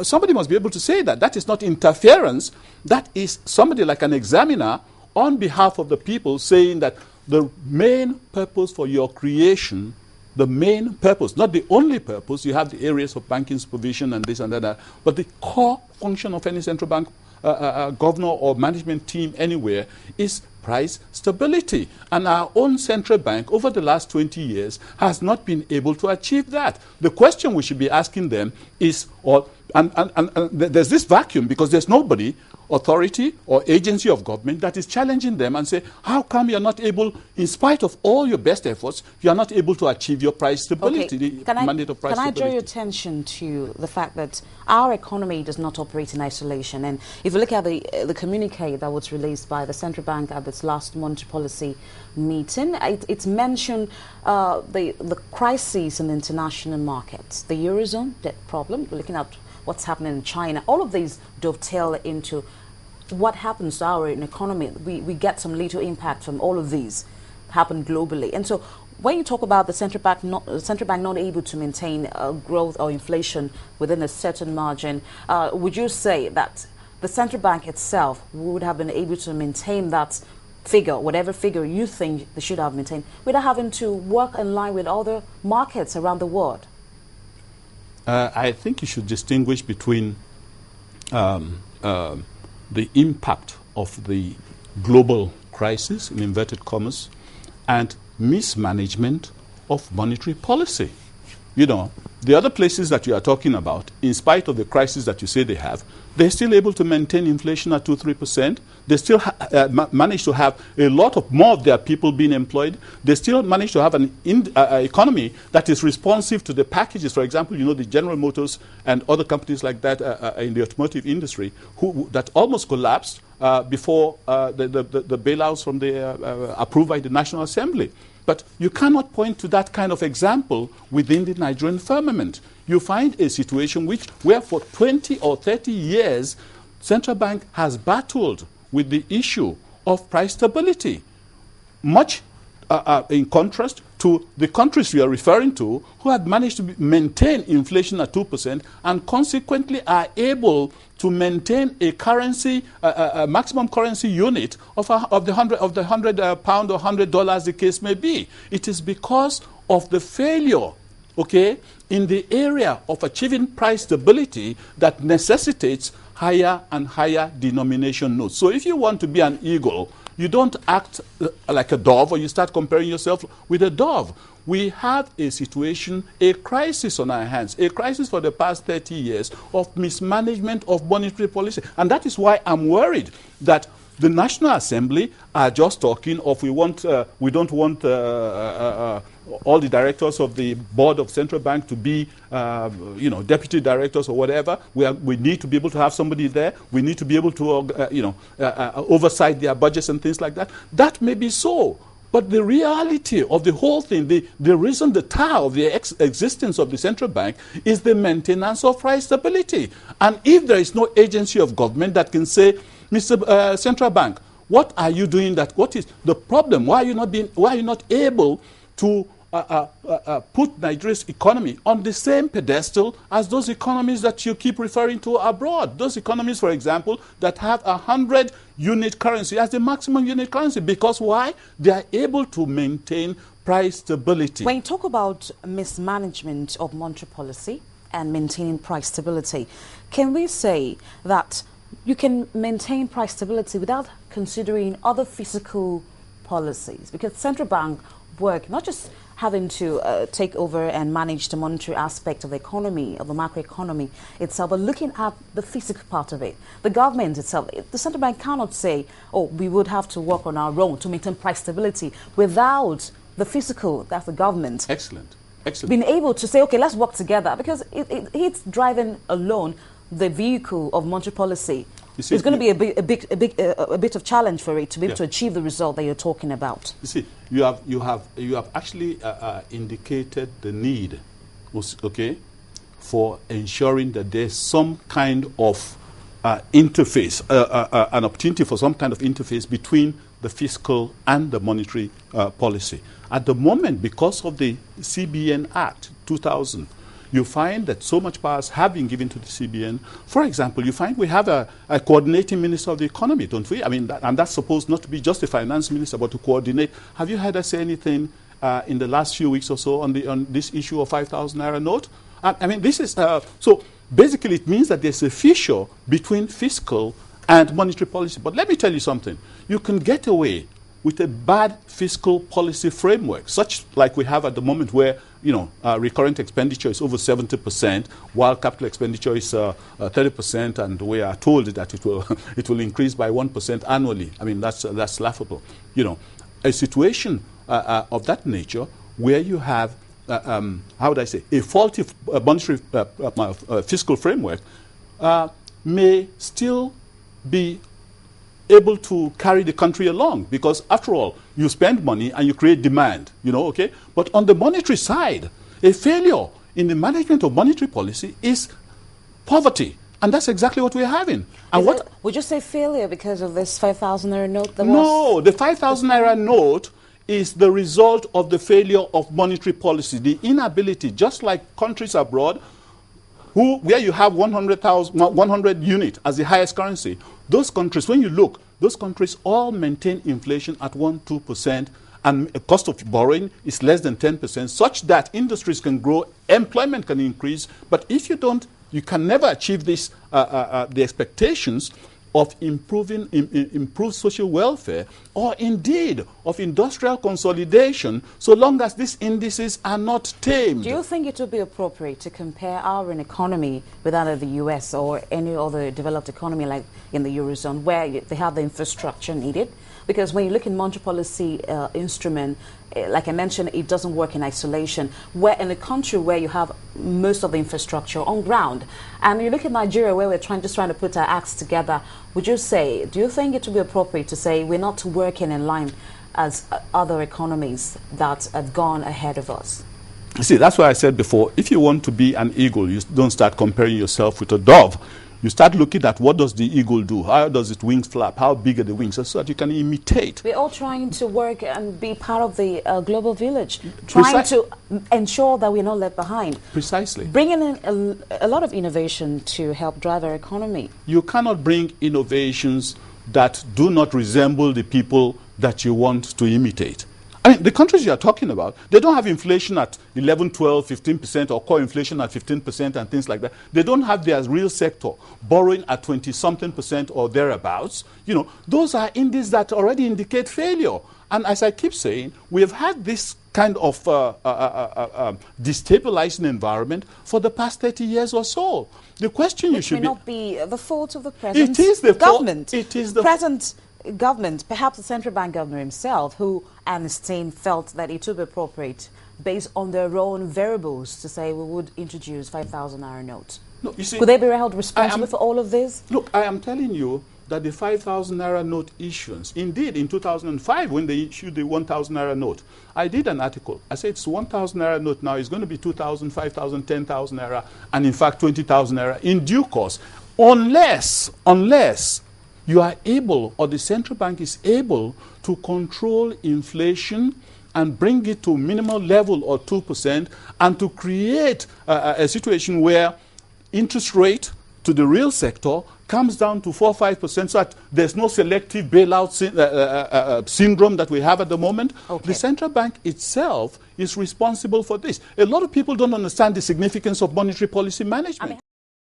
somebody must be able to say that. That is not interference. That is somebody like an examiner on behalf of the people saying that the main purpose for your creation, the main purpose, not the only purpose, you have the areas of banking supervision and this and that, but the core function of any central bank governor or management team anywhere is price stability. And our own central bank over the last 20 years has not been able to achieve that. The question we should be asking them is, and there's this vacuum because there's nobody, authority or agency of government, that is challenging them and say, how come you're not able, in spite of all your best efforts, you are not able to achieve your price stability, the mandate of price stability? Can I draw your attention to the fact that our economy does not operate in isolation? And if you look at the communique that was released by the central bank at its last monetary policy meeting, it's mentioned the crises in the international markets, the Eurozone, debt problem, we're looking at what's happening in China. All of these dovetail into what happens to our economy. We get some little impact from all of these happen globally. And so when you talk about the central bank not able to maintain growth or inflation within a certain margin, would you say that the central bank itself would have been able to maintain that figure, whatever figure you think they should have maintained, without having to work in line with other markets around the world? I think you should distinguish between the impact of the global crisis, in inverted commas, and mismanagement of monetary policy. You know, the other places that you are talking about, in spite of the crisis that you say they have, they're still able to maintain inflation at 2-3%. They still manage to have a lot of more of their people being employed. They still manage to have an economy that is responsive to the packages. For example, you know, the General Motors and other companies like that in the automotive industry that almost collapsed before the bailouts from the approved by the National Assembly. But you cannot point to that kind of example within the Nigerian firmament. You find a situation where for 20 or 30 years, central bank has battled with the issue of price stability, much in contrast to the countries we are referring to who had managed to maintain inflation at 2% and consequently are able to maintain a currency, a maximum currency unit of the £100 pound or $100, the case may be. It is because of the failure, okay, in the area of achieving price stability that necessitates higher and higher denomination notes. So if you want to be an eagle, you don't act like a dove, or you start comparing yourself with a dove. We have a situation, a crisis on our hands, a crisis for the past 30 years of mismanagement of monetary policy. And that is why I'm worried that the National Assembly are just talking of we don't want all the directors of the board of central bank to be, deputy directors or whatever. We need to be able to have somebody there. We need to be able to, oversight their budgets and things like that. That may be so. But the reality of the whole thing, the reason, the tar of the existence of the central bank is the maintenance of price stability. And if there is no agency of government that can say, Mr. Central Bank, what are you doing that? What is the problem? Why are you not able to put Nigeria's economy on the same pedestal as those economies that you keep referring to abroad? Those economies, for example, that have 100 unit currency as the maximum unit currency. Because why? They are able to maintain price stability. When you talk about mismanagement of monetary policy and maintaining price stability, can we say that you can maintain price stability without considering other fiscal policies? Because central bank work not just having to take over and manage the monetary aspect of the economy, of the macroeconomy itself, but looking at the physical part of it. The government itself, the central bank cannot say, oh, we would have to work on our own to maintain price stability without the physical, that's the government. Excellent. Being able to say, okay, let's work together, because it's driving alone the vehicle of monetary policy. It's going to be a bit of challenge for it to be able to achieve the result that you're talking about. You see, you have actually indicated the need, okay, for ensuring that there's some kind of interface, an opportunity for some kind of interface between the fiscal and the monetary policy. At the moment, because of the CBN Act 2000, you find that so much powers have been given to the CBN. For example, you find we have a coordinating minister of the economy, don't we? I mean, and that's supposed not to be just a finance minister, but to coordinate. Have you heard us say anything in the last few weeks or so on this issue of 5,000 naira note? I mean, this is so basically it means that there's a fissure between fiscal and monetary policy. But let me tell you something. You can get away with a bad fiscal policy framework, such like we have at the moment where, you know, recurrent expenditure is over 70%, while capital expenditure is 30%, and we are told that it will increase by 1% annually. I mean, that's laughable. You know, a situation of that nature where you have, how would I say, a faulty monetary fiscal framework may still be able to carry the country along, because after all, you spend money and you create demand, you know, okay? But on the monetary side, a failure in the management of monetary policy is poverty. And that's exactly what we're having. And would you say failure because of this 5,000 naira note? No, the 5,000 naira note is the result of the failure of monetary policy, the inability, just like countries abroad, where you have 100 unit as the highest currency. Those countries, when you look, those countries all maintain inflation at 1-2%, and the cost of borrowing is less than 10%, such that industries can grow, employment can increase. But if you don't, you can never achieve this, the expectations of improved social welfare, or indeed of industrial consolidation, so long as these indices are not tamed. Do you think it would be appropriate to compare our economy with that of the US or any other developed economy like in the Eurozone, where they have the infrastructure needed? Because when you look in monetary policy instrument, like I mentioned, it doesn't work in isolation. Where in a country where you have most of the infrastructure on ground, and you look at Nigeria where we're just trying to put our acts together, would you say, do you think it would be appropriate to say we're not working in line as other economies that have gone ahead of us? You see, that's why I said before, if you want to be an eagle, you don't start comparing yourself with a dove. You start looking at what does the eagle do? How does its wings flap? How big are the wings? So that you can imitate. We're all trying to work and be part of the global village, trying to ensure that we're not left behind. Precisely. Bringing in a lot of innovation to help drive our economy. You cannot bring innovations that do not resemble the people that you want to imitate. I mean, the countries you are talking about, they don't have inflation at 11, 12, 15%, or core inflation at 15% and things like that. They don't have their real sector borrowing at 20-something% or thereabouts. You know, those are indices that already indicate failure. And as I keep saying, we have had this kind of destabilizing environment for the past 30 years or so. The question you should be... Which may not be the fault of the present it is the government. It is the present government, perhaps the central bank governor himself, who Einstein felt that it would be appropriate, based on their own variables, to say we would introduce 5,000 naira notes. No, you see, could they be held responsible for all of this? Look, I am telling you that the 5,000 naira note issuance, indeed in 2005 when they issued the 1,000 naira note, I did an article. I said it's 1,000 naira note now, it's going to be 2,000, 5,000, 10,000 naira, and in fact 20,000 naira in due course, unless you are able, or the central bank is able, to control inflation and bring it to minimal level or 2%, and to create a situation where interest rate to the real sector comes down to 4-5%, so that there's no selective bailout syndrome that we have at the moment. Okay. The central bank itself is responsible for this. A lot of people don't understand the significance of monetary policy management.